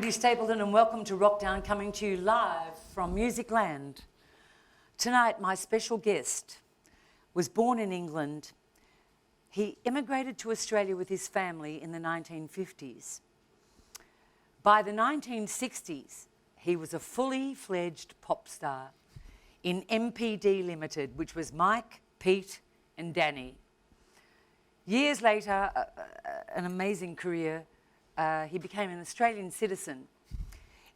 Brady Stapleton and welcome to Wrokdown, coming to you live from Music Land. Tonight my special guest was born in England. He immigrated to Australia with his family in the 1950s. By the 1960s he was a fully fledged pop star in MPD Limited, which was Mike, Pete and Danny. Years later, an amazing career. He became an Australian citizen.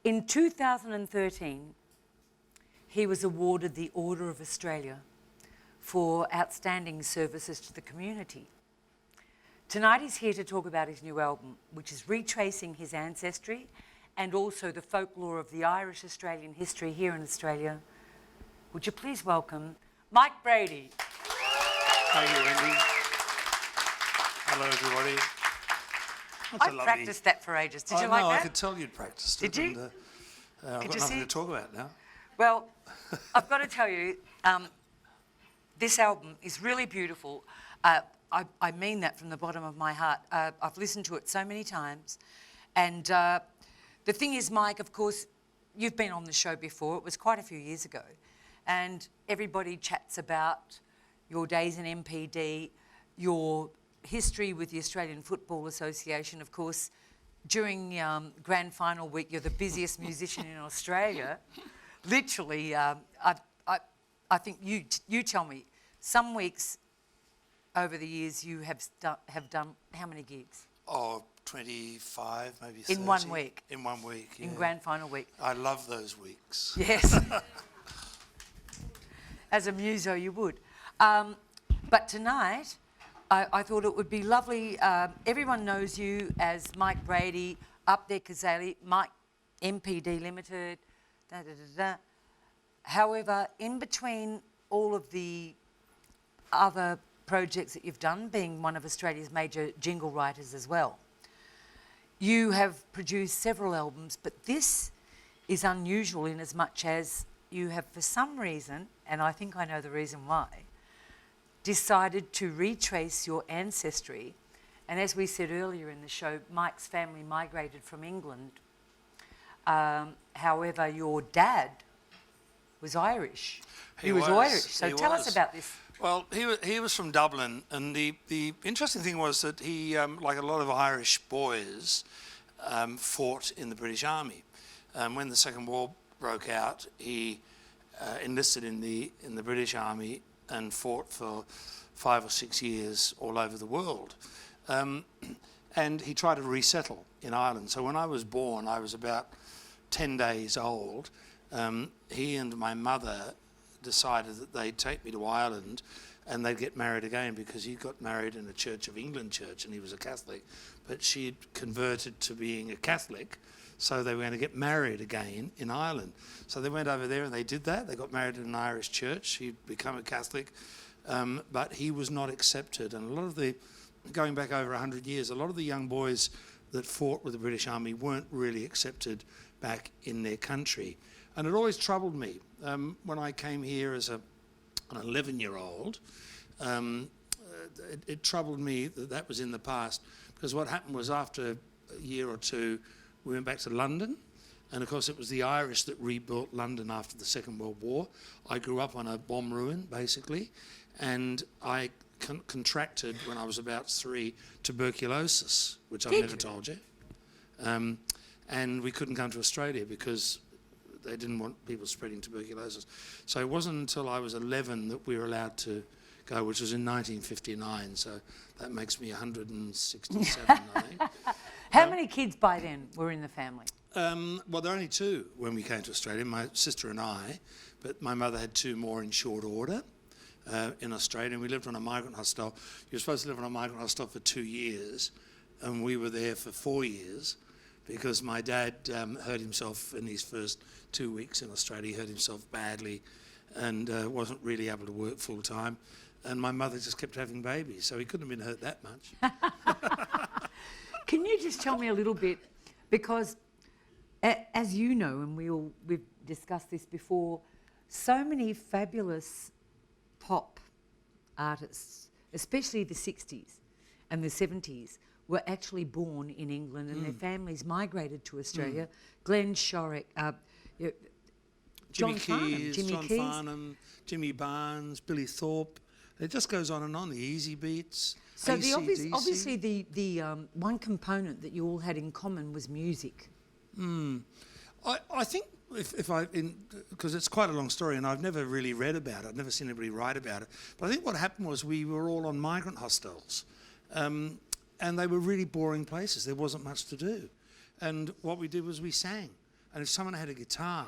In 2013, he was awarded the Order of Australia for outstanding services to the community. Tonight he's here to talk about his new album, which is retracing his ancestry and also the folklore of the Irish-Australian history here in Australia. Would you please welcome Mike Brady. Thank you, Wendy. Hello, everybody. I practiced that for ages. Did you like that? I could tell you'd practiced it. Did you? I've got nothing to talk about now. Well, I've got to tell you, this album is really beautiful. I mean that from the bottom of my heart. I've listened to it so many times. And the thing is, Mike, of course, you've been on the show before. It was quite a few years ago. And everybody chats about your days in MPD, your history with the Australian Football Association. Of course, during grand final week, you're the busiest musician in Australia. Literally, I think you tell me, some weeks over the years you have done how many gigs? Oh, 25, maybe 30. In 1 week? In 1 week, yeah. In grand final week. I love those weeks. Yes. As a muso, you would. But tonight, I thought it would be lovely. Everyone knows you as Mike Brady, up there, Cazaly, Mike, MPD Limited, da-da-da-da. However, in between all of the other projects that you've done, being one of Australia's major jingle writers as well, you have produced several albums, but this is unusual in as much as you have, for some reason, and I think I know the reason why, decided to retrace your ancestry. And as we said earlier in the show, Mike's family migrated from England. However, your dad was Irish. He was Irish. So tell us about this. Well, he was from Dublin, and the interesting thing was that he, like a lot of Irish boys, fought in the British Army. When the Second War broke out, he enlisted in the British Army and fought for 5 or 6 years all over the world. And he tried to resettle in Ireland. So when I was born, I was about 10 days old. He and my mother decided that they'd take me to Ireland and they'd get married again, because he got married in a Church of England church and he was a Catholic. But she'd converted to being a Catholic, so they were going to get married again in Ireland. So they went over there and they did that. They got married in an Irish church. He'd become a Catholic, but he was not accepted. And a lot of the, going back over 100 years, a lot of the young boys that fought with the British Army weren't really accepted back in their country. And it always troubled me. When I came here as an 11-year-old, it troubled me that that was in the past, because what happened was, after a year or two, we went back to London, and of course it was the Irish that rebuilt London after the Second World War. I grew up on a bomb ruin, basically, and I contracted, when I was about 3, tuberculosis, which I've never told you. And we couldn't come to Australia because they didn't want people spreading tuberculosis. So it wasn't until I was 11 that we were allowed to go, which was in 1959, so that makes me 167, I think. How many kids by then were in the family? Well, there were only 2 when we came to Australia, my sister and I, but my mother had 2 more in short order in Australia, and we lived on a migrant hostel. You were supposed to live on a migrant hostel for 2 years, and we were there for 4 years, because my dad hurt himself in his first 2 weeks in Australia. He hurt himself badly and wasn't really able to work full time, and my mother just kept having babies, so he couldn't have been hurt that much. Can you just tell me a little bit, because as you know, and we've discussed this before, so many fabulous pop artists, especially the 60s and the 70s, were actually born in England and their families migrated to Australia. Glenn Shorrock, Jimmy Jon Keys, Farnham, John Farnham, Jimmy Barnes, Billy Thorpe. It just goes on and on. The Easy Beats. So AC/DC. obviously the one component that you all had in common was music. I think because it's quite a long story and I've never really read about it. I've never seen anybody write about it. But I think what happened was we were all on migrant hostels, and they were really boring places. There wasn't much to do, and what we did was we sang. And if someone had a guitar,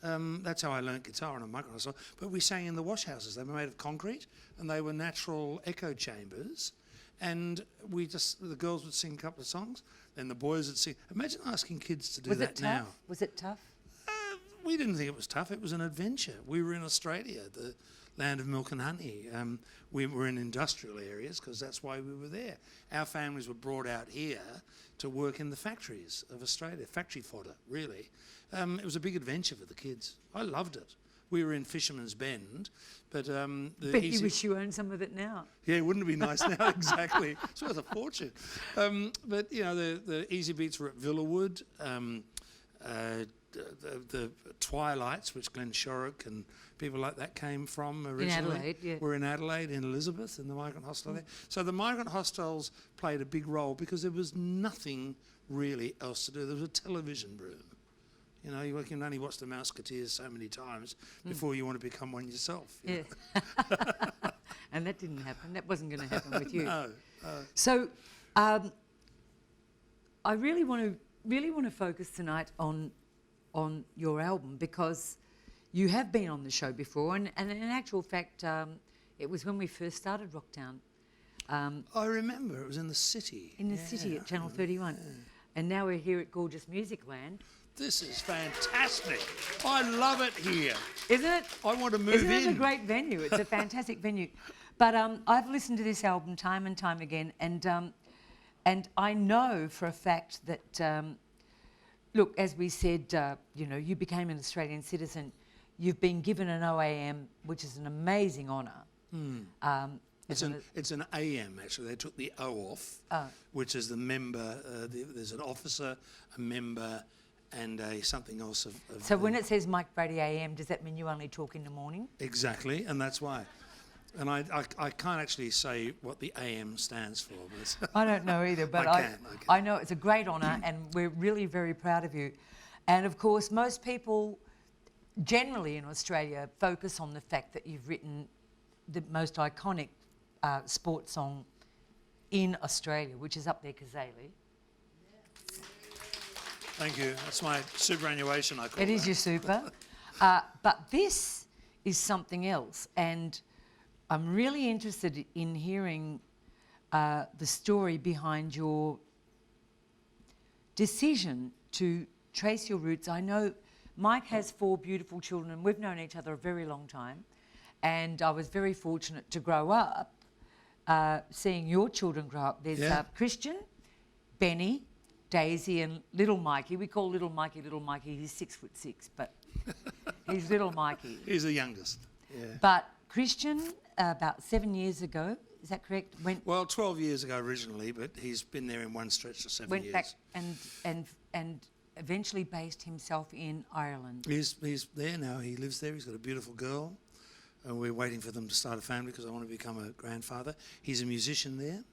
that's how I learnt guitar on a migrant hostel. But we sang in the wash houses. They were made of concrete, and they were natural echo chambers. And the girls would sing a couple of songs, then the boys would sing. Imagine asking kids to do that now. Was it tough? We didn't think it was tough. It was an adventure. We were in Australia, the land of milk and honey. We were in industrial areas because that's why we were there. Our families were brought out here to work in the factories of Australia, factory fodder, really. It was a big adventure for the kids. I loved it. We were in Fisherman's Bend, but You wish you owned some of it now. Yeah, wouldn't it be nice now? Exactly. It's worth a fortune. But, you know, the Easy Beats were at Villawood. The Twilights, which Glenn Shorrock and people like that came from originally. In Adelaide, yeah. Were in Adelaide, in Elizabeth, in the migrant hostel there. So the migrant hostels played a big role because there was nothing really else to do. There was a television room. You know, you can only watch the Mouseketeers so many times before you want to become one yourself. Yeah. And that didn't happen. That wasn't going to happen with you. No. So I really want to focus tonight on your album because you have been on the show before, and in actual fact, it was when we first started Wrokdown. I remember it was in the city. In the city at Channel 31. Yeah. And now we're here at Gorgeous Music Land. This is fantastic. I love it here. Isn't it? I want to move in. Isn't it a great venue? It's a fantastic venue. But I've listened to this album time and time again, and I know for a fact that, look, as we said, you know, you became an Australian citizen. You've been given an OAM, which is an amazing honour. It's an AM, actually. They took the O off, which is the member. There's an officer, a member, and something else of so when it says Mike Brady AM, does that mean you only talk in the morning? Exactly, and that's why. And I can't actually say what the AM stands for. But I don't know either, but I know it's a great honour and we're really very proud of you. And of course, most people generally in Australia focus on the fact that you've written the most iconic sports song in Australia, which is up there, Cazaly. Thank you. That's my superannuation, I call it. It is your super. But this is something else. And I'm really interested in hearing the story behind your decision to trace your roots. I know Mike has 4 beautiful children and we've known each other a very long time. And I was very fortunate to grow up seeing your children grow up. There's Christian, Benny, Daisy and little Mikey. We call little Mikey. He's 6'6", but he's little Mikey. He's the youngest. Yeah. But Christian, about 7 years ago, is that correct? Well, 12 years ago originally, but he's been there in one stretch for 7 years. Went back and eventually based himself in Ireland. He's there now. He lives there. He's got a beautiful girl. And we're waiting for them to start a family because I want to become a grandfather. He's a musician there.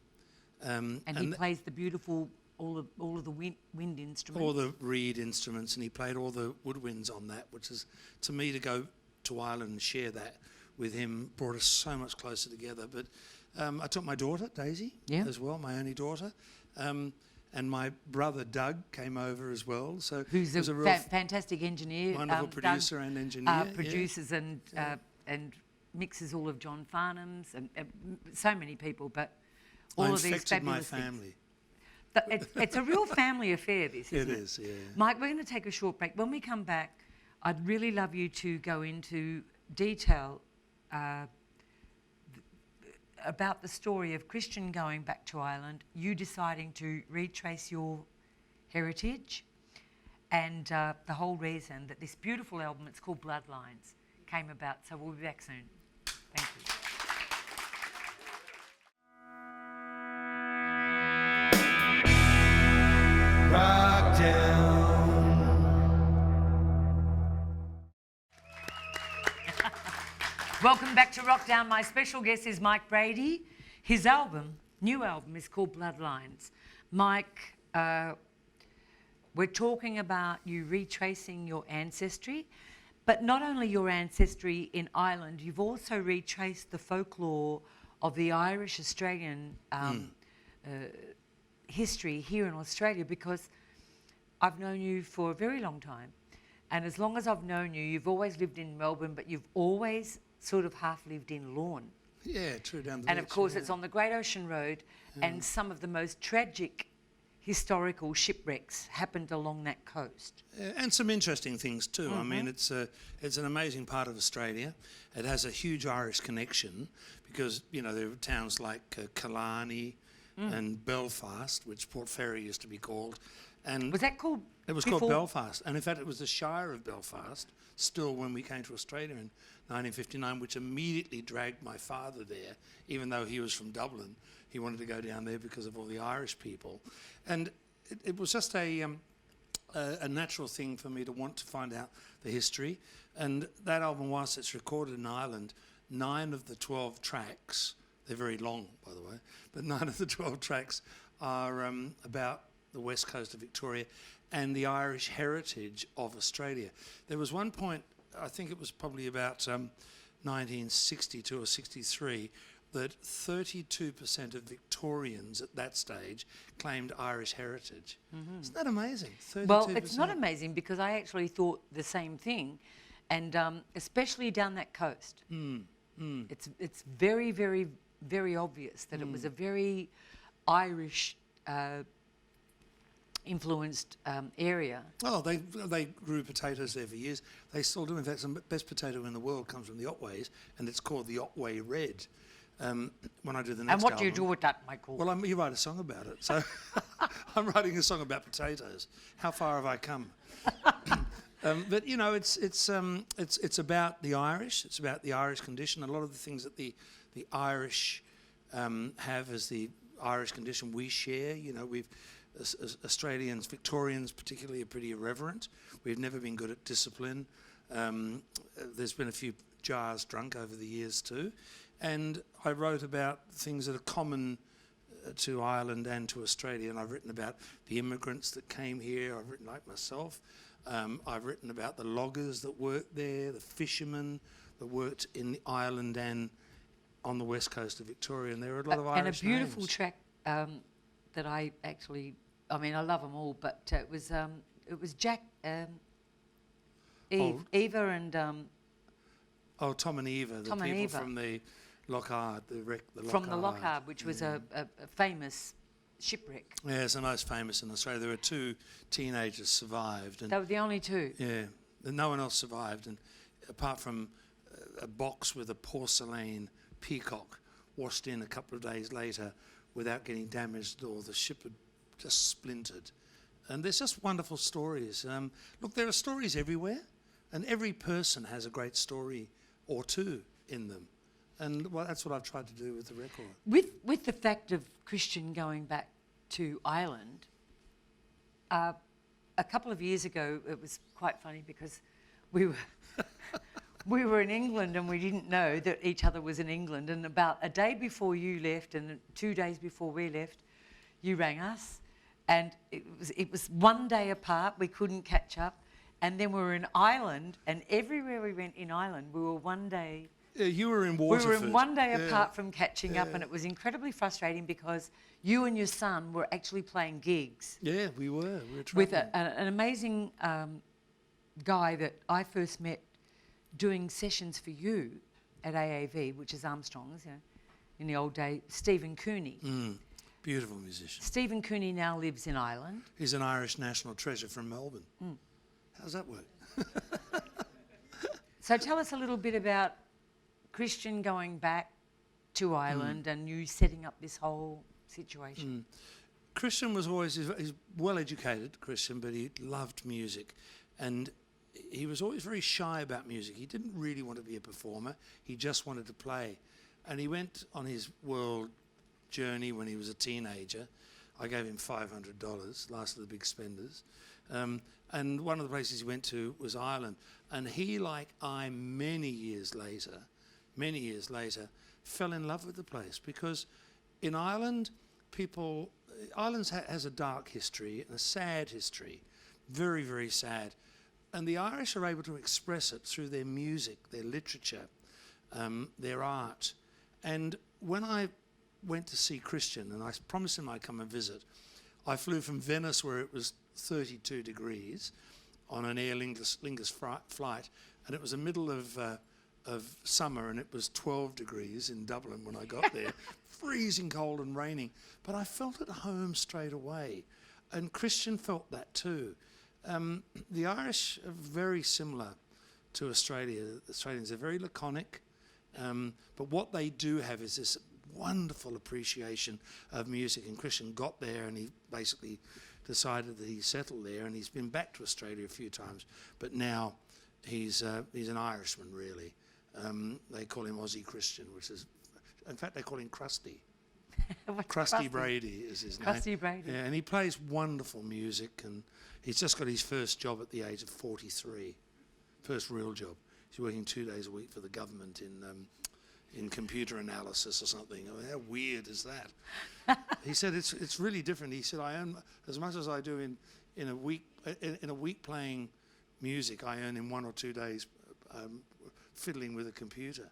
And he plays the beautiful, all of the wind instruments. All the reed instruments, and he played all the woodwinds on that, which is, to me, to go to Ireland and share that with him brought us so much closer together. But I took my daughter, Daisy, as well, my only daughter. And my brother, Doug, came over as well. So who's a fantastic engineer. Wonderful producer Doug, and engineer. Produces and mixes all of Jon Farnham's and so many people, but all of these fabulous my family. It's a real family affair, this, isn't it? It is, yeah. Mike, we're going to take a short break. When we come back, I'd really love you to go into detail about the story of Christian going back to Ireland, you deciding to retrace your heritage, and the whole reason that this beautiful album, it's called Bloodlines, came about. So we'll be back soon. Thank you. Welcome back to Wrokdown. My special guest is Mike Brady. His new album is called Bloodlines. Mike, we're talking about you retracing your ancestry, but not only your ancestry in Ireland, you've also retraced the folklore of the Irish-Australian history here in Australia, because I've known you for a very long time. And as long as I've known you, you've always lived in Melbourne, but you've always sort of half lived in Lorne. Yeah, true, down the And beach, of course, it's on the Great Ocean Road, and some of the most tragic historical shipwrecks happened along that coast. and some interesting things too. I mean, it's an amazing part of Australia. It has a huge Irish connection because, you know, there are towns like Killarney and Belfast, which Port Fairy used to be called. And Was that called? it was before? called Belfast, and in fact it was the Shire of Belfast still when we came to Australia in 1959, which immediately dragged my father there, even though he was from Dublin. He wanted to go down there because of all the Irish people. And it was just a natural thing for me to want to find out the history. And that album, whilst it's recorded in Ireland, 9 of the 12 tracks, they're very long, by the way, but 9 of the 12 tracks are about the west coast of Victoria and the Irish heritage of Australia. There was one point, I think it was probably about 1962 or 63, that 32% of Victorians at that stage claimed Irish heritage. Isn't that amazing? 32%. Well, it's not amazing, because I actually thought the same thing, and especially down that coast. It's very, very, very obvious that it was a very Irish influenced area. Oh, they grew potatoes there for years. They still do. In fact, the best potato in the world comes from the Otways, and it's called the Otway Red. When I do the next And what do you album. do with that, Michael? Well, you write a song about it. So I'm writing a song about potatoes. How far have I come? But you know, it's about the Irish. It's about the Irish condition. A lot of the things that the Irish have as the Irish condition we share. You know, as Australians, Victorians particularly, are pretty irreverent. We've never been good at discipline. There's been a few jars drunk over the years too. And I wrote about things that are common to Ireland and to Australia. And I've written about the immigrants that came here. I've written like myself. I've written about the loggers that worked there, the fishermen that worked in Ireland and on the west coast of Victoria. And there are a lot of Irish and a beautiful names. track that I actually, I mean, I love them all, but it was Jack, Eva and Tom and Eva, the Tom and people Eva. from the Lockhart, the Lockhart. from the Lockhart, which was a famous shipwreck. Yeah, it's the most famous in Australia. There were 2 teenagers survived. And They were the only 2. yeah, and no one else survived. And apart from a box with a porcelain peacock washed in a couple of days later without getting damaged, or the ship had just splintered. And there's just wonderful stories. Look, there are stories everywhere, and every person has a great story or 2 in them. And well, that's what I've tried to do with the record. With the fact of Christian going back to Ireland, a couple of years ago, it was quite funny because we were in England and we didn't know that each other was in England. And about a day before you left and 2 days before we left, you rang us, and it was one day apart. We couldn't catch up, and then we were in Ireland, and everywhere we went in Ireland, we were one day. Yeah, you were in Waterford. We were in one day apart from catching up, and it was incredibly frustrating because you and your son were actually playing gigs. Yeah, we were. With an amazing guy that I first met doing sessions for you at AAV, which is Armstrong's, you know, in the old day, Stephen Cooney. Beautiful musician. Stephen Cooney now lives in Ireland. He's an Irish national treasure from Melbourne. How's that work? So tell us a little bit about Christian going back to Ireland and you setting up this whole situation. Christian was always, he's well educated, Christian, but he loved music. And he was always very shy about music. He didn't really want to be a performer. He just wanted to play. And he went on his world journey when he was a teenager. I gave him $500, last of the big spenders. And one of the places he went to was Ireland. And he, like I, many years later, many years later, fell in love with the place because in Ireland, Ireland has a dark history and a sad history, very, very sad. And the Irish are able to express it through their music, their literature, their art. And when I went to see Christian, and I promised him I'd come and visit, I flew from Venice, where it was 32 degrees, on an Aer Lingus flight, and it was the middle of summer, and it was 12 degrees in Dublin when I got there, freezing cold and raining. But I felt at home straight away, and Christian felt that too. The Irish are very similar to Australia. The Australians are very laconic, but what they do have is this wonderful appreciation of music, and Christian got there and he basically decided that he settled there, and he's been back to Australia a few times, but now he's an Irishman really. They call him Aussie Christian, which is, in fact they call him Krusty. Krusty Brady is his name. Krusty Brady. Yeah, and he plays wonderful music, and he's just got his first job at the age of 43, first real job. He's working 2 days a week for the government in computer analysis or something. I mean, how weird is that? He said it's really different. He said, I earn as much as I do in a week playing music. I earn in 1 or 2 days fiddling with a computer.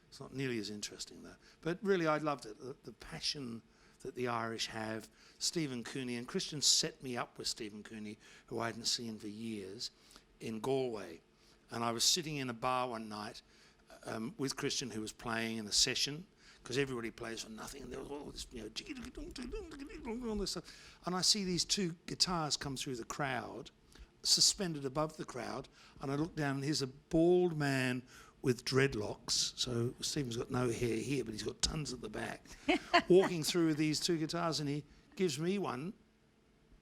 It's not nearly as interesting though. But really, I loved it. The passion that the Irish have. Stephen Cooney, and Christian set me up with Stephen Cooney, who I hadn't seen for years, in Galway. And I was sitting in a bar one night with Christian, who was playing in a session, because everybody plays for nothing, and there was all this, all this stuff. And I see these two guitars come through the crowd, suspended above the crowd, and I look down, and here's a bald man with dreadlocks. So Stephen's got no hair here, but he's got tons at the back, walking through with these two guitars, and he gives me one,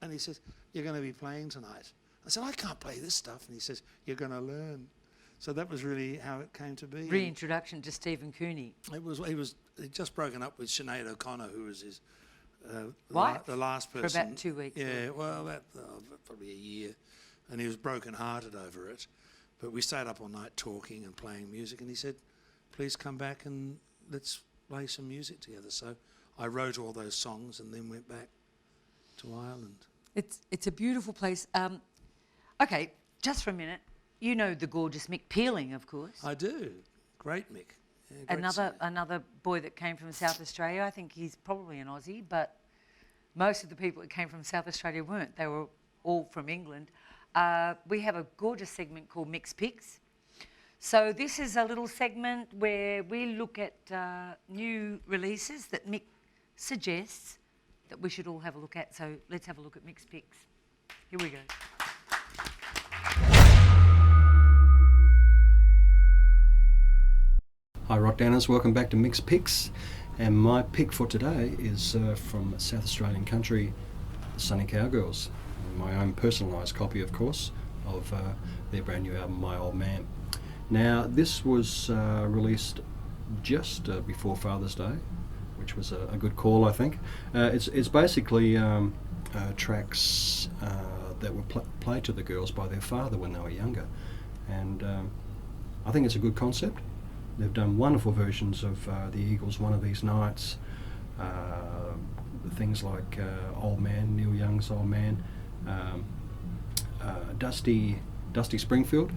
and he says, "You're going to be playing tonight." I said, "I can't play this stuff," and he says, "You're going to learn." So that was really how it came to be. Reintroduction to Stephen Cooney. He'd just broken up with Sinead O'Connor, who was his Wife? the last person. For about 2 weeks. Yeah, well, probably a year. And he was broken-hearted over it. But we stayed up all night talking and playing music, and he said, "Please come back and let's play some music together." So I wrote all those songs and then went back to Ireland. It's a beautiful place. Okay, just for a minute. You know the gorgeous Mick Pealing, of course. I do. Great Mick. Yeah, great Another boy that came from South Australia. I think he's probably an Aussie, but most of the people that came from South Australia weren't. They were all from England. We have a gorgeous segment called Micks Picks. So this is a little segment where we look at new releases that Mick suggests that we should all have a look at. So let's have a look at Micks Picks. Here we go. Hi Wrokdowners, welcome back to Micks Picks, and my pick for today is from South Australian country, Sunny Cowgirls. My own personalised copy, of course, of their brand new album, My Old Man. Now, this was released just before Father's Day, which was a good call, I think. It's basically tracks that were played to the girls by their father when they were younger, and I think it's a good concept. They've done wonderful versions of the Eagles' One of These Nights, things like Old Man, Neil Young's Old Man, Dusty Springfield,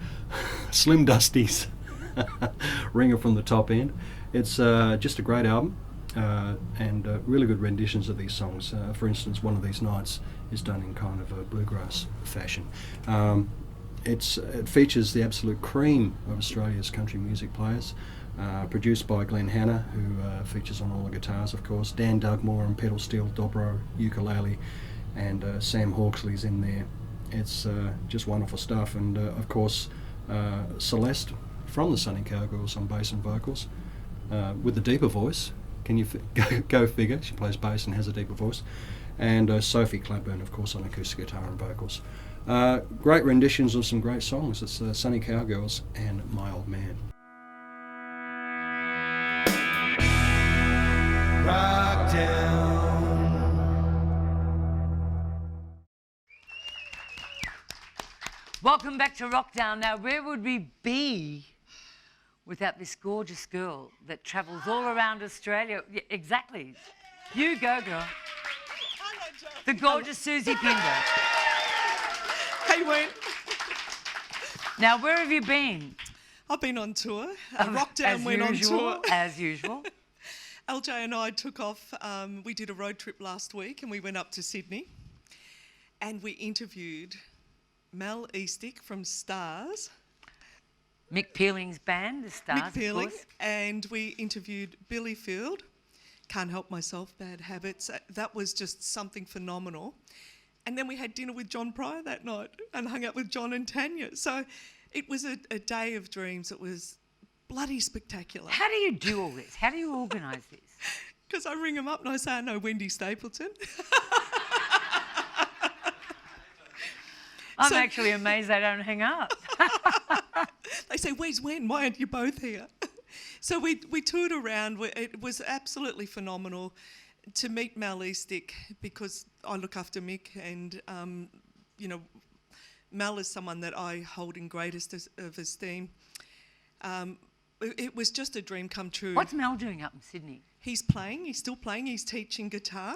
Slim Dusty's Ringer from the Top End. It's just a great album, and really good renditions of these songs. For instance, One of These Nights is done in kind of a bluegrass fashion. It features the absolute cream of Australia's country music players, produced by Glenn Hanna, who features on all the guitars, of course, Dan Dugmore on pedal steel, dobro, ukulele, and Sam Hawksley's in there. It's just wonderful stuff, and of course Celeste from the Sunny Cowgirls on bass and vocals, with the deeper voice. Can you go figure? She plays bass and has a deeper voice. And Sophie Clapburn, of course, on acoustic guitar and vocals. Great renditions of some great songs. It's Sunny Cowgirls and My Old Man. Wrokdown. Welcome back to Wrokdown. Now, where would we be without this gorgeous girl that travels all around Australia. Yeah, exactly. You go, girl. Hello, Jon. The gorgeous Soozie Pinder. Hey, Wayne. Now, where have you been? I've been on tour. Wrokdown went on tour. As usual. LJ and I took off. We did a road trip last week and we went up to Sydney and we interviewed Mel Eastick from Stars. Mick Pealing's band, the Stars, Mick Pealing. of course. And we interviewed Billy Field. Can't Help Myself, Bad Habits. That was just something phenomenal. And then we had dinner with John Pryor that night and hung out with John and Tanya. So it was a day of dreams. It was bloody spectacular. How do you do all this? How do you organise this? Because I ring them up and I say, I know Wendy Stapleton. I'm actually amazed they don't hang up. They say, where's Wen? Why aren't you both here? So we toured around. It was absolutely phenomenal to meet Mel Eastick because I look after Mick and, you know, Mel is someone that I hold in greatest of esteem. It was just a dream come true. What's Mel doing up in Sydney? He's still playing, he's teaching guitar.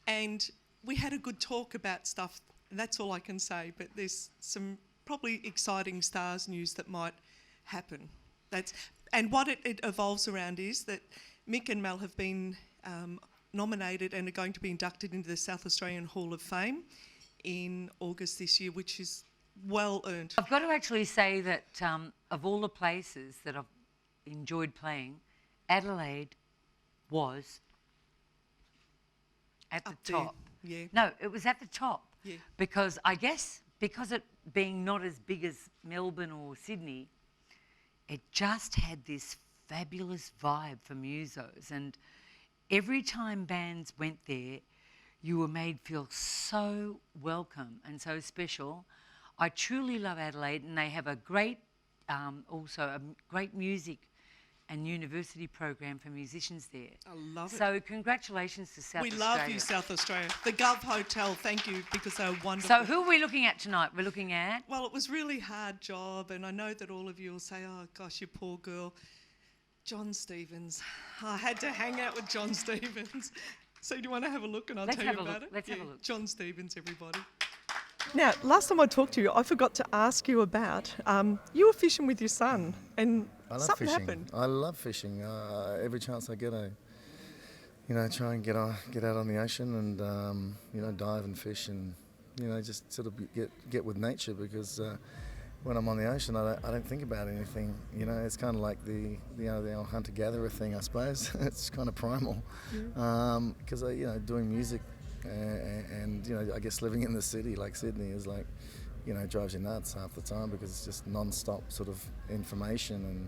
And we had a good talk about stuff, and that's all I can say, but there's some probably exciting Stars news that might happen. And what it evolves around is that Mick and Mel have been nominated and are going to be inducted into the South Australian Hall of Fame in August this year, which is well earned. I've got to actually say that of all the places that I've enjoyed playing, Adelaide was at the Up there, top. yeah. No, it was at the top. Yeah. Because I guess because it being not as big as Melbourne or Sydney, it just had this fabulous vibe for musos. And every time bands went there, you were made feel so welcome and so special. I truly love Adelaide, and they have a great, also a great music and university program for musicians there. I love it. So congratulations to South Australia. We love you, South Australia. The Gov Hotel, thank you, because they're wonderful. So who are we looking at tonight? We're looking at? Well, it was really hard job, and I know that all of you will say, oh gosh, you poor girl. Jon Stevens. I had to hang out with Jon Stevens. So do you want to have a look and I'll tell you about it? Let's have a look. Jon Stevens, everybody. Now, last time I talked to you, I forgot to ask you about, you were fishing with your son and I love something fishing. happened. I love fishing. Every chance I get, try and get out on the ocean and dive and fish and just sort of get with nature because when I'm on the ocean I don't think about anything. It's kind of like the old hunter-gatherer thing, I suppose. It's kind of primal because doing music and I guess living in the city like Sydney is like drives you nuts half the time because it's just non-stop sort of information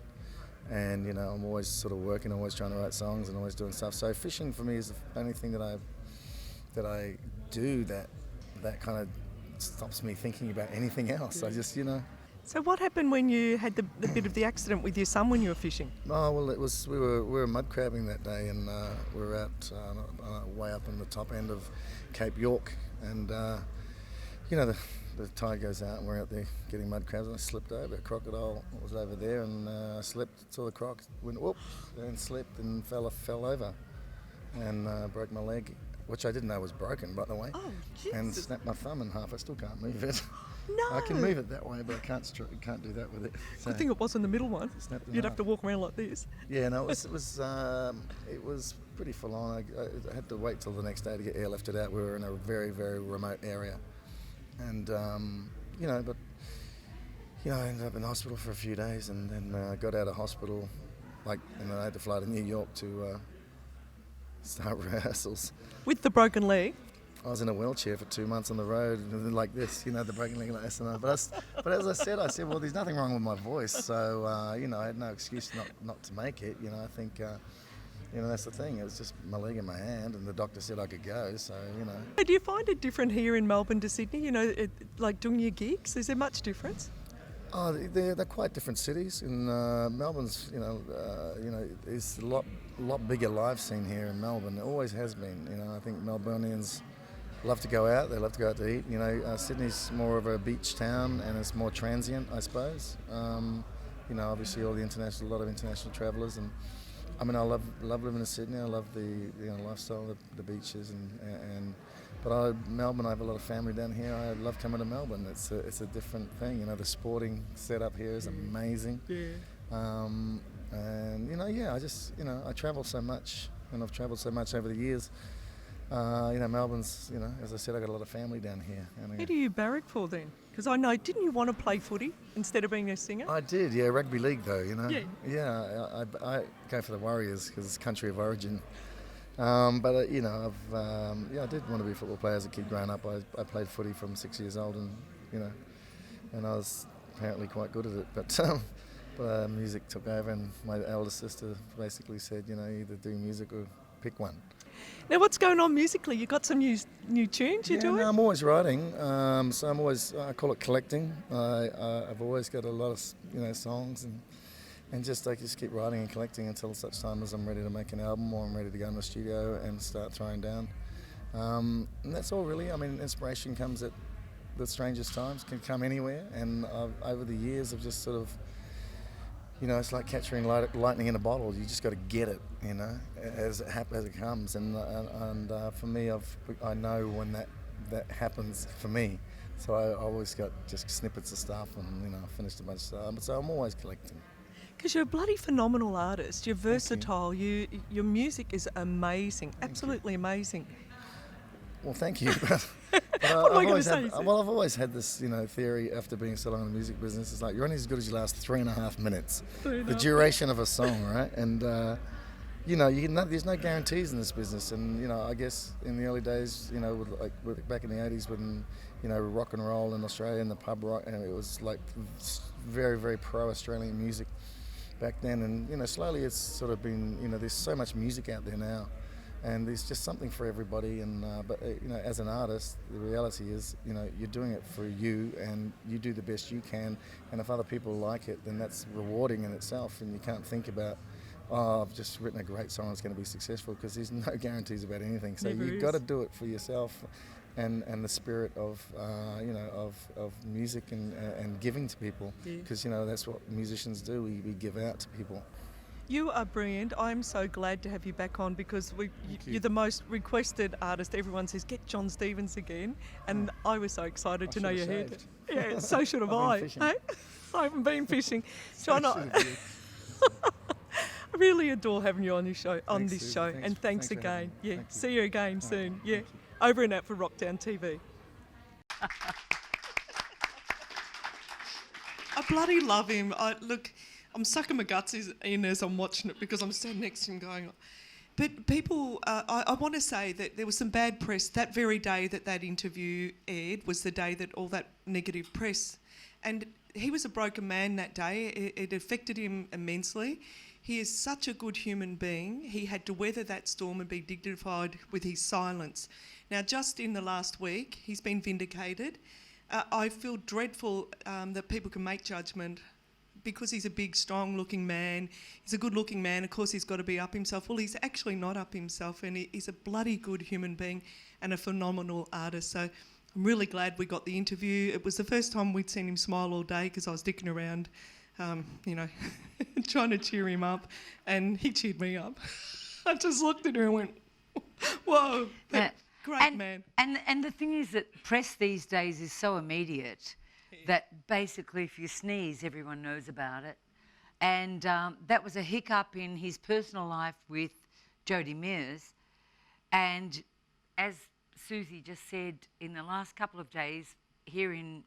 and I'm always sort of working, always trying to write songs and always doing stuff. So fishing for me is the only thing that I do that kind of stops me thinking about anything else. I just So what happened when you had the bit of the accident with your son when you were fishing? Oh well, it was we were mud crabbing that day, and we were out way up on the top end of Cape York, and the tide goes out, and we're out there getting mud crabs, and I slipped over. A crocodile was over there, and I slipped, saw the croc, went whoop, and slipped and fell over, and broke my leg, which I didn't know was broken, by the way, and snapped my thumb in half. I still can't move it. No. I can move it that way, but I can't do that with it. So Good thing it wasn't the middle one. snapped in You'd half. have to walk around like this. Yeah, no, it was pretty full on. I had to wait till the next day to get airlifted out. We were in a very, very remote area, and I ended up in hospital for a few days, and then got out of hospital, and I had to fly to New York to start rehearsals. With the broken leg. I was in a wheelchair for 2 months on the road, like this, the broken leg like this. But as I said, well, there's nothing wrong with my voice, so I had no excuse not to make it. I think, that's the thing. It was just my leg in my hand, and the doctor said I could go. So, Do you find it different here in Melbourne to Sydney? Like doing your gigs, is there much difference? Oh, they're quite different cities. In Melbourne's, it's a lot bigger live scene here in Melbourne. It always has been. I think Melburnians love to go out. They love to go out to eat. Sydney's more of a beach town and it's more transient, I suppose. obviously a lot of international travellers, and I mean I love living in Sydney. I love the lifestyle, the beaches, but Melbourne. I have a lot of family down here. I love coming to Melbourne. It's a different thing. The sporting setup here is amazing. Yeah. And I travel so much, and I've travelled so much over the years. Melbourne's, as I said, I got a lot of family down here. Who do you barrack for then? Because I know, didn't you want to play footy instead of being a singer? I did, yeah, rugby league though, Yeah. Yeah, I go for the Warriors because it's country of origin. I did want to be a football player as a kid growing up. I played footy from 6 years old, and I was apparently quite good at it. But music took over, and my elder sister basically said, either do music or pick one. Now, what's going on musically? You got some new tunes you're doing? No, I'm always writing. So I call it collecting. I've always got a lot of, songs, and I just keep writing and collecting until such time as I'm ready to make an album or I'm ready to go in the studio and start throwing down. And that's all really. I mean, inspiration comes at the strangest times, can come anywhere. And over the years, I've just sort of, it's like catching lightning in a bottle. You just got to get it, as it comes. And for me, I know when that happens for me. So I always got just snippets of stuff, and I finished a bunch of stuff. So I'm always collecting. Because you're a bloody phenomenal artist. You're versatile. Your music is amazing, absolutely amazing. Well, thank you. What am I going to say? Well, I've always had this, theory after being so long in the music business. It's like you're only as good as your last 3.5 minutes. The duration of a song, right? And there's no guarantees in this business. And I guess in the early days, back in the 80s when rock and roll in Australia and the pub rock, and it was like very, very pro-Australian music back then. And slowly it's sort of been, there's so much music out there now. And there's just something for everybody, but as an artist, the reality is, you're doing it for you, and you do the best you can. And if other people like it, then that's rewarding in itself. And you can't think about, I've just written a great song that's going to be successful, because there's no guarantees about anything. So you've got to do it for yourself, and the spirit of music and giving to people, because that's what musicians do. We give out to people. You are brilliant. I'm so glad to have you back on, because you're the most requested artist. Everyone says, get Jon Stevens again. And I was so excited to know you're here. Yeah, so should have I. Hey? I haven't been fishing. John, I really adore having you on this show. Thanks again. Yeah, see you again soon. Yeah, over and out for Wrokdown TV. I bloody love him. I'm sucking my guts in as I'm watching it, because I'm standing next to him going. But people, I want to say that there was some bad press. That very day that interview aired was the day that all that negative press. And he was a broken man that day. It affected him immensely. He is such a good human being. He had to weather that storm and be dignified with his silence. Now, just in the last week, he's been vindicated. I feel dreadful that people can make judgment, because he's a big, strong-looking man. He's a good-looking man. Of course, he's got to be up himself. Well, he's actually not up himself, and he's a bloody good human being and a phenomenal artist. So I'm really glad we got the interview. It was the first time we'd seen him smile all day, because I was dicking around, trying to cheer him up, and he cheered me up. I just looked at her and went, whoa, great man. And the thing is that press these days is so immediate. That basically if you sneeze, everyone knows about it. And that was a hiccup in his personal life with Jodie Mears. And as Soozie just said, in the last couple of days here in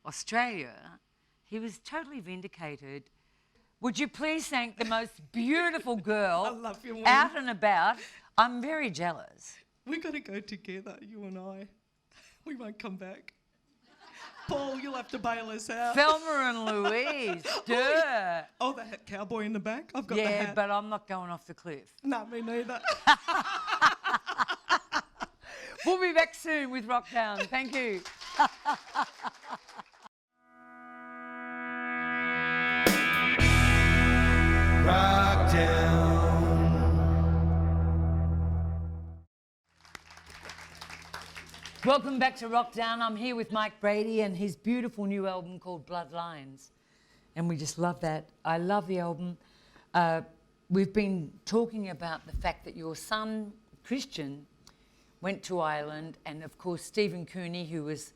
Australia, he was totally vindicated. Would you please thank the most beautiful girl I love you, Mum. out and about? I'm very jealous. We've got to go together, you and I. We won't come back. Paul, you'll have to bail us out. Thelma and Louise, duh. Oh, the hat cowboy in the back? I've got the Yeah, hat. but I'm not going off the cliff. No, me neither. We'll be back soon with Wrokdown. Thank you. Wrokdown. Welcome back to Wrokdown. I'm here with Mike Brady and his beautiful new album called Bloodlines. and we just love that. I love the album. We've been talking about the fact that your son, Christian, went to Ireland, and of course Stephen Cooney, who was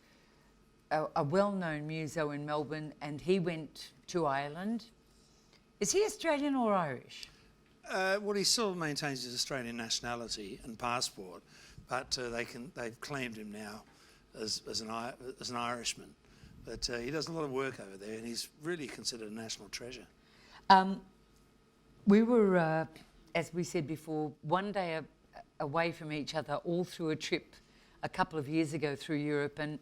a well-known muso in Melbourne, and he went to Ireland. Is he Australian or Irish? Well, he still maintains his Australian nationality and passport, but they've claimed him now as an Irishman. But he does a lot of work over there, and he's really considered a national treasure. We were, as we said before, one day away from each other all through a trip a couple of years ago through Europe, and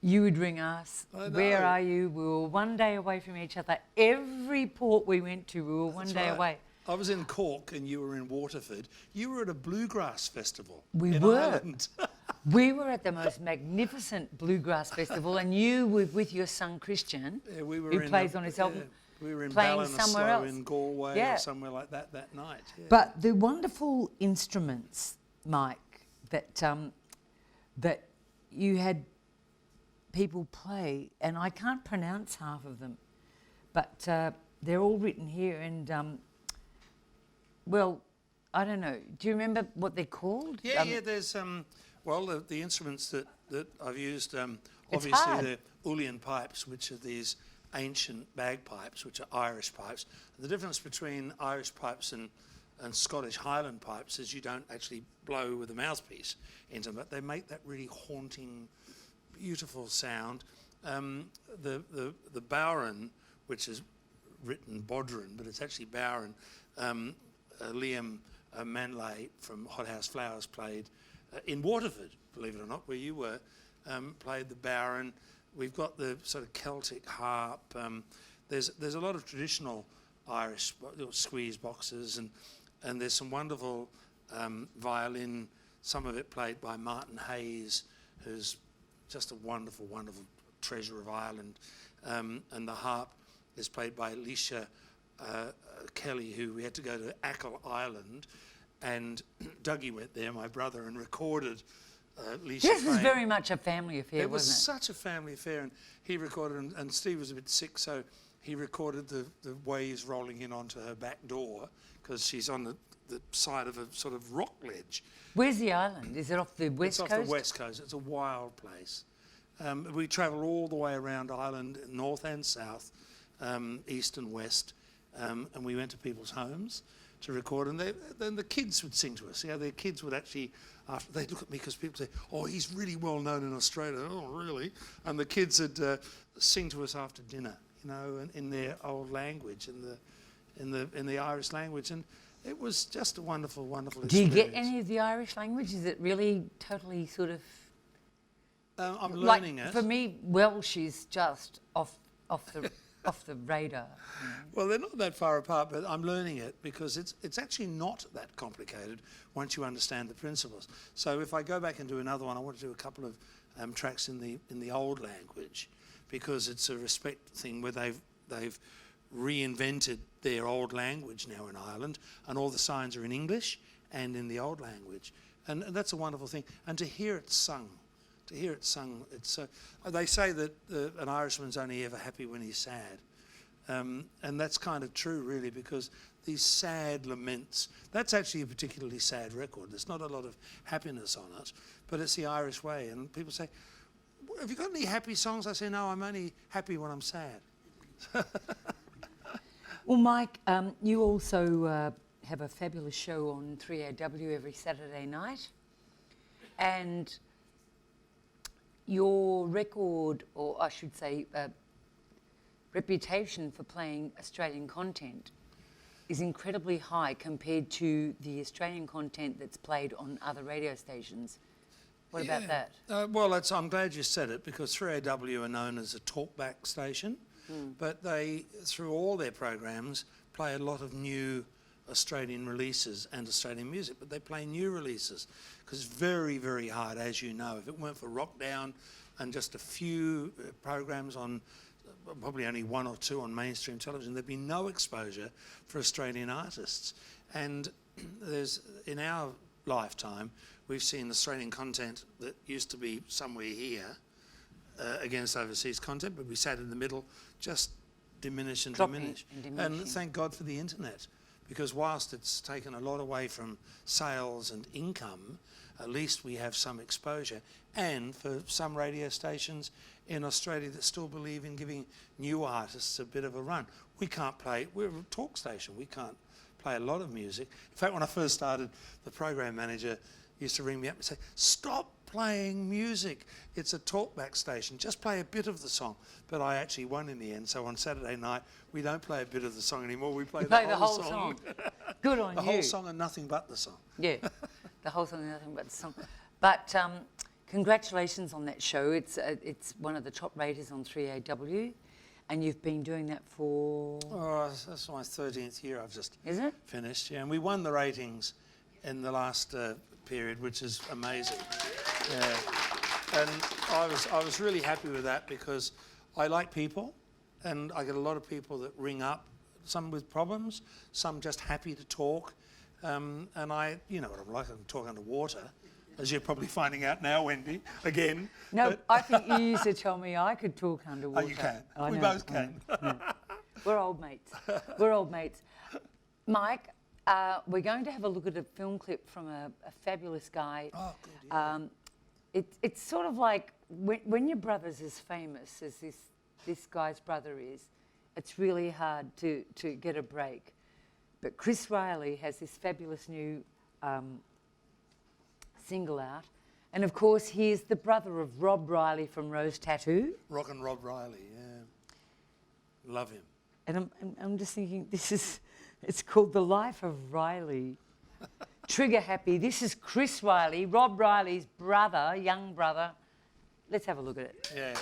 you would ring us, where are you? We were one day away from each other. Every port we went to, we were one day away. I was in Cork and you were in Waterford. You were at a bluegrass festival in Ireland. We were at the most magnificent bluegrass festival, and you were with your son Christian, who plays on his album. We were in playing somewhere else. in Galway or somewhere like that night. Yeah. But the wonderful instruments, Mike, that you had people play, and I can't pronounce half of them, but they're all written here, and well, I don't know. Do you remember what they're called? Yeah, there's the instruments that I've used, obviously hard. the Uilleann pipes, which are these ancient bagpipes, which are Irish pipes. The difference between Irish pipes and Scottish Highland pipes is you don't actually blow with a mouthpiece into them, but they make that really haunting, beautiful sound. The Bowron, which is written Bodron, but it's actually Bowron. Liam Manley from Hothouse Flowers played in Waterford, believe it or not, where you were, played the Bowron. We've got the sort of Celtic harp. There's a lot of traditional Irish squeeze boxes, and there's some wonderful violin, some of it played by Martin Hayes, who's just a wonderful, wonderful treasure of Ireland. And the harp is played by Alicia Kelly, who we had to go to Achill Island, and Dougie went there, my brother, and recorded Alicia This was playing. very much a family affair, It was wasn't such a family affair, and he recorded, and Steve was a bit sick, so he recorded the waves rolling in onto her back door, because she's on the side of a sort of rock ledge. Where's the island? Is it off the west coast? It's off the west coast. It's a wild place. We travelled all the way around Ireland, north and south, east and west, and we went to people's homes to record, and then the kids would sing to us. You know, their kids would actually, after they'd look at me because people say, "Oh, he's really well known in Australia." Oh, really? And the kids would sing to us after dinner, you know, in their old language, in the Irish language, and it was just a wonderful, wonderful experience. Do you get any of the Irish language? Is it really totally sort of? I'm learning it. For me, Welsh is just off the radar. You know? Well, they're not that far apart, but I'm learning it because it's actually not that complicated once you understand the principles. So if I go back and do another one, I want to do a couple of tracks in the old language, because it's a respect thing where they've reinvented their old language now in Ireland, and all the signs are in English and in the old language, and that's a wonderful thing. And to hear it sung. It's they say that an Irishman's only ever happy when he's sad, and that's kind of true, really, because these sad laments. That's actually a particularly sad record. There's not a lot of happiness on it, but it's the Irish way. And people say, "Have you got any happy songs?" I say, "No, I'm only happy when I'm sad." Well, Mike, you also have a fabulous show on 3AW every Saturday night, and your record, or I should say reputation for playing Australian content is incredibly high compared to the Australian content that's played on other radio stations. What about that? Well, I'm glad you said it, because 3AW are known as a talkback station, but they, through all their programs, play a lot of new Australian releases and Australian music, but they play new releases because it's very, very hard, as you know. If it weren't for Wrokdown and just a few programs on, probably only one or two on mainstream television, there'd be no exposure for Australian artists. And in our lifetime, we've seen Australian content that used to be somewhere here against overseas content, but we sat in the middle, just diminish and Dropping diminish. and And diminishing. thank God for the internet, because whilst it's taken a lot away from sales and income, at least we have some exposure. And for some radio stations in Australia that still believe in giving new artists a bit of a run. We can't play, we're a talk station, we can't play a lot of music. In fact, when I first started, the program manager used to ring me up and say, stop playing music. It's a talkback station, just play a bit of the song. But I actually won in the end, so on Saturday night, we don't play a bit of the song anymore, we play, the whole song. Good on The you. whole song and nothing but the song. Yeah, the whole song, nothing but the song. But congratulations on that show. It's one of the top raters on 3AW, and you've been doing that for... Oh, that's my 13th year I've just Is it? finished. Yeah, and we won the ratings in the last period, which is amazing. Yeah. And I was really happy with that, because I like people, and I get a lot of people that ring up, some with problems, some just happy to talk. And you know what I'm like, I can talk underwater, as you're probably finding out now, Wendy, again. No, But- I think you used to tell me I could talk underwater. Oh, you can. I We know, both I can. know. We're old mates. We're old mates. Mike, we're going to have a look at a film clip from a fabulous guy. Oh, good. Yeah. It's sort of like when your brother's as famous as this guy's brother is, it's really hard to get a break. But Chris Riley has this fabulous new single out. And of course, he is the brother of Rob Riley from Rose Tattoo. Rock and Rob Riley, yeah. Love him. And I'm just thinking, it's called The Life of Riley. Trigger happy. This is Chris Riley, Rob Riley's brother, young brother. Let's have a look at it. Yeah.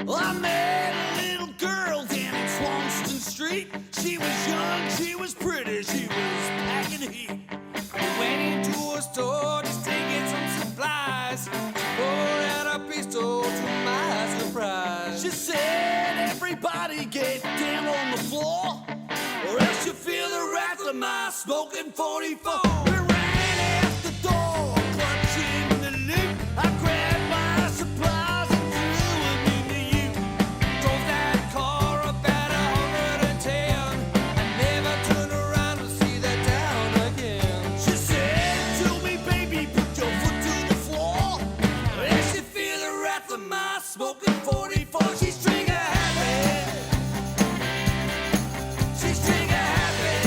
Well, I met a little girl down in Swanston Street. She was young, she was pretty, she was packing heat. We went into a store just to get some supplies. She pulled out a pistol to my surprise. She said, everybody get down on the floor, or else you feel the wrath of my smoking 44. We ran out the door, clutching the loot. I grabbed my supplies and threw them into you. Drove that car about 110. I never turned around to see that town again. She said to me, baby, put your foot to the floor, or else you feel the wrath of my smoking 44. She's trigger happy. She's trigger happy.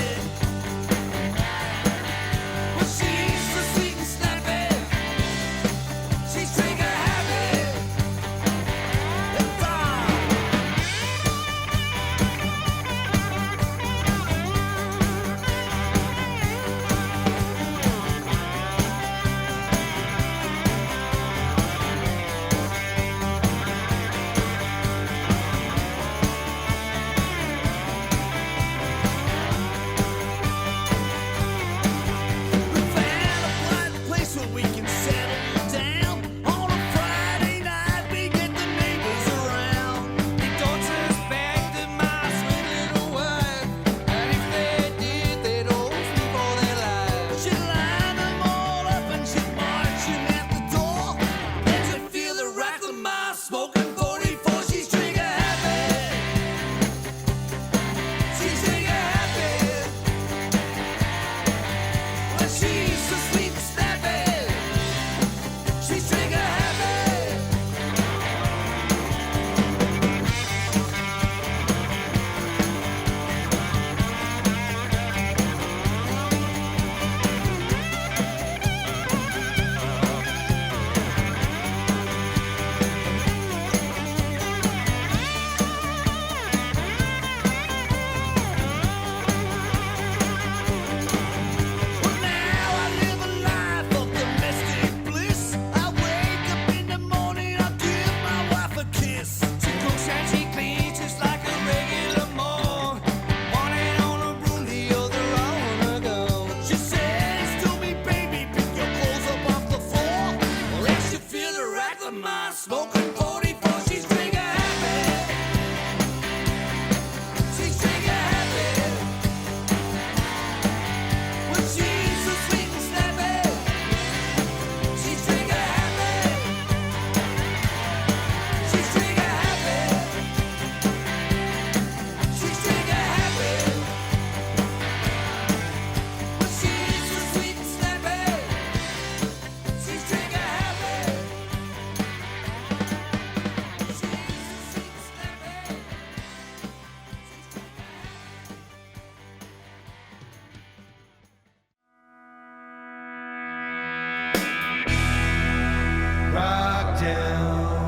Wrokdown.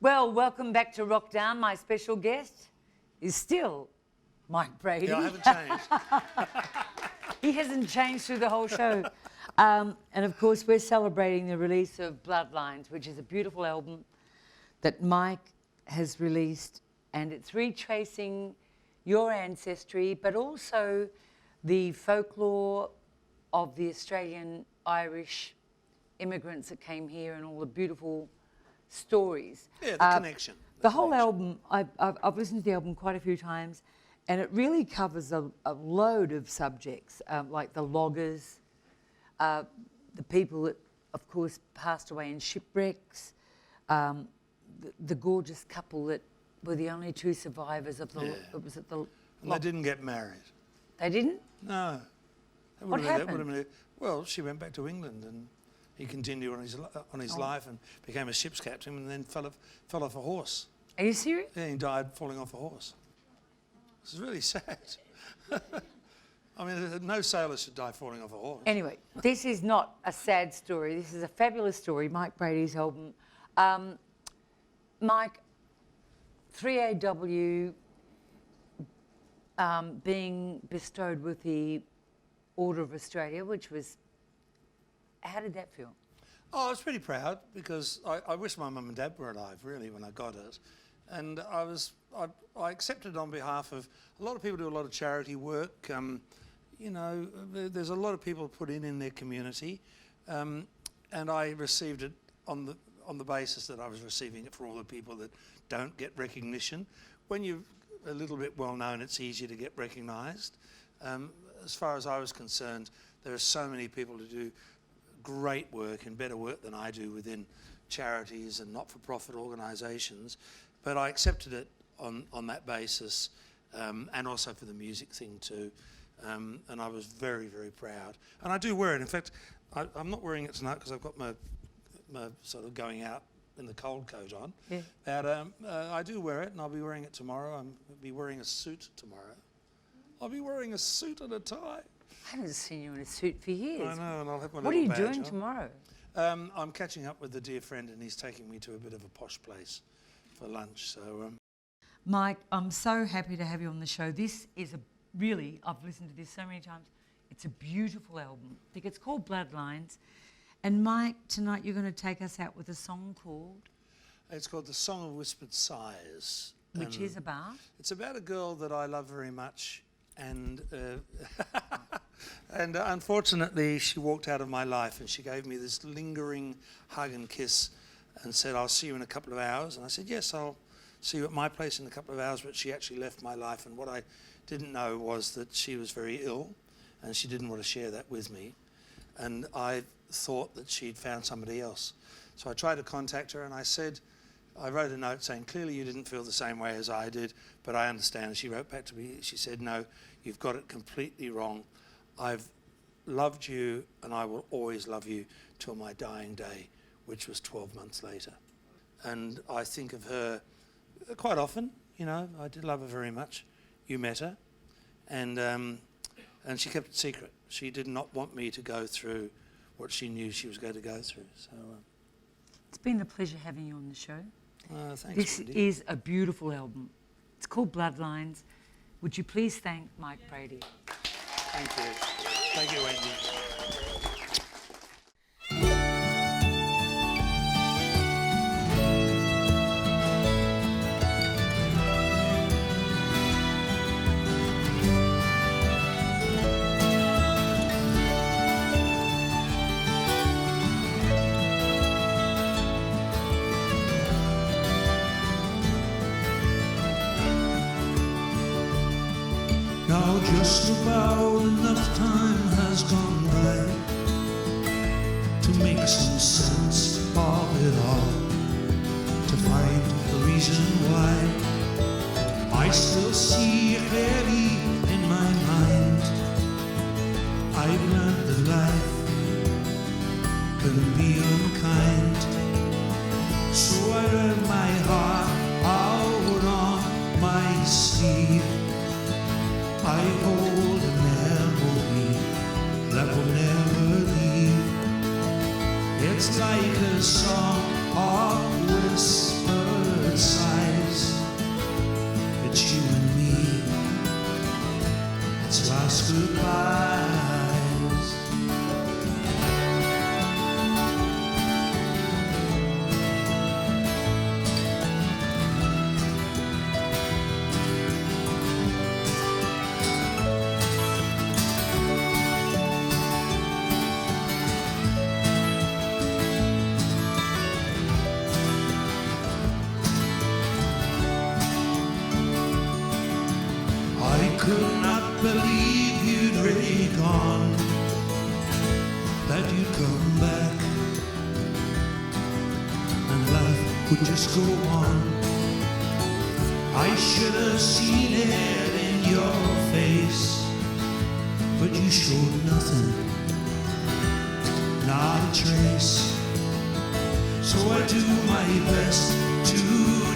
Well, welcome back to Wrokdown. My special guest is still Mike Brady. Yeah, I haven't changed. He hasn't changed through the whole show. And of course, we're celebrating the release of Bloodlines, which is a beautiful album that Mike has released, and it's retracing your ancestry, but also the folklore of the Australian Irish immigrants that came here and all the beautiful stories. Yeah, the connection. The whole album, I've listened to the album quite a few times, and it really covers a load of subjects, like the loggers, the people that, of course, passed away in shipwrecks, the gorgeous couple that were the only two survivors of the... Yeah. Was it the... And they didn't get married. They didn't? No. That What would've been- happened? that would've been- well, she went back to England and he continued on his life and became a ship's captain and then fell off a horse. Are you serious? Yeah, he died falling off a horse. This is really sad. I mean, no sailor should die falling off a horse. Anyway, this is not a sad story. This is a fabulous story, Mike Brady's album. Mike, 3AW being bestowed with the Order of Australia, which was... How did that feel? Oh, I was pretty proud because I wish my mum and dad were alive, really, when I got it. And I accepted it on behalf of... A lot of people do a lot of charity work. You know, there's a lot of people put in their community. And I received it on the basis that I was receiving it for all the people that don't get recognition. When you're a little bit well known, it's easier to get recognised. As far as I was concerned, there are so many people who do great work and better work than I do within charities and not-for-profit organisations, but I accepted it on that basis, and also for the music thing too, and I was very, very proud. And I do wear it. In fact, I'm not wearing it tonight because I've got my sort of going out in the cold coat on. Yeah. But I do wear it, and I'll be wearing it tomorrow. I'll be wearing a suit tomorrow. I'll be wearing a suit and a tie. I haven't seen you in a suit for years. I know, and I'll have my What are little you badge doing on. tomorrow? I'm catching up with a dear friend, and he's taking me to a bit of a posh place for lunch. So, Mike, I'm so happy to have you on the show. This is really, I've listened to this so many times. It's a beautiful album. I think it's called Bloodlines. And Mike, tonight you're going to take us out with a song called... it's called The Song of Whispered Sighs. Which and is about? It's about a girl that I love very much, and and unfortunately she walked out of my life, and she gave me this lingering hug and kiss and said, "I'll see you in a couple of hours." And I said, "Yes, I'll see you at my place in a couple of hours," but she actually left my life, and what I didn't know was that she was very ill and she didn't want to share that with me, and I thought that she'd found somebody else. So I tried to contact her, and I wrote a note saying, "Clearly you didn't feel the same way as I did, but I understand." And she wrote back to me, she said, "No, you've got it completely wrong. I've loved you and I will always love you till my dying day," which was 12 months later. And I think of her quite often, you know, I did love her very much. You met her, and she kept it secret. She did not want me to go through what she knew she was going to go through. So It's been a pleasure having you on the show. thanks, This Brady. is a beautiful album. It's called Bloodlines. Would you please thank Mike Brady? Thank you. Thank you, Wendy. Now just about enough time has gone by to make some sense of it all, to find the reason why I still see it clearly in my mind. I've learned that life can be unkind, so I wear my heart out on my sleeve. I hold a memory that will never It's like a song of whispered sighs. It's you and me. It's last goodbyes. I could not believe you'd really gone, that you'd come back, and life would just go on. I should have seen it in your face, but you showed nothing, not a trace. So I do my best to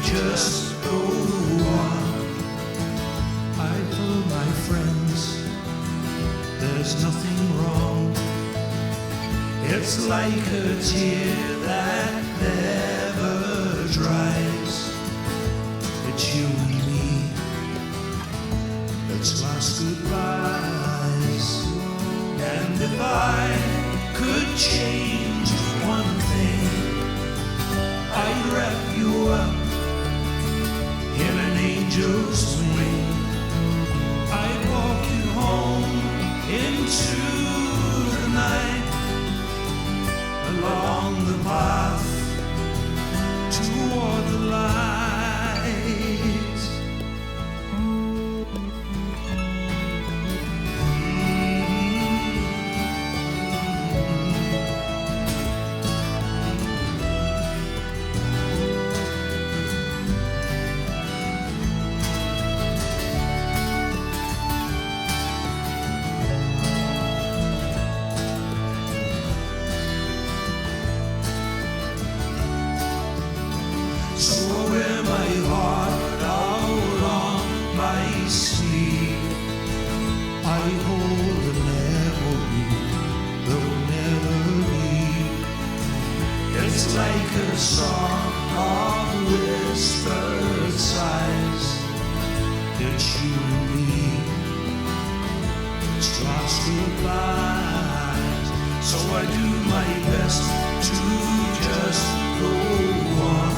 just go on. I told my friends there's nothing wrong. It's like a tear that never dries. It's you and me. It's last goodbyes. And if I could change one thing, I'd wrap you up in an angel's wing. I'd walk you home into the night, along the path toward the light. So I wear my heart out on my sleeve. I hold a memory that will never leave. It's like a song of whispered sighs. It's you and me. It's last goodbyes. So I do my best to just go on.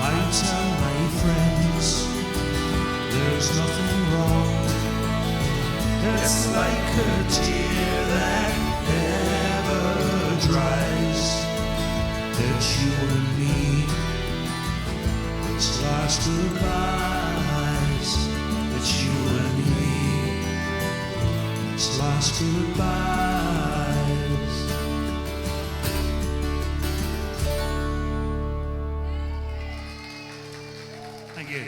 I tell my friends there's nothing wrong. It's like a tear that never dries. It's you and me. It's last goodbyes. It's you and me. It's last goodbyes. Thank you.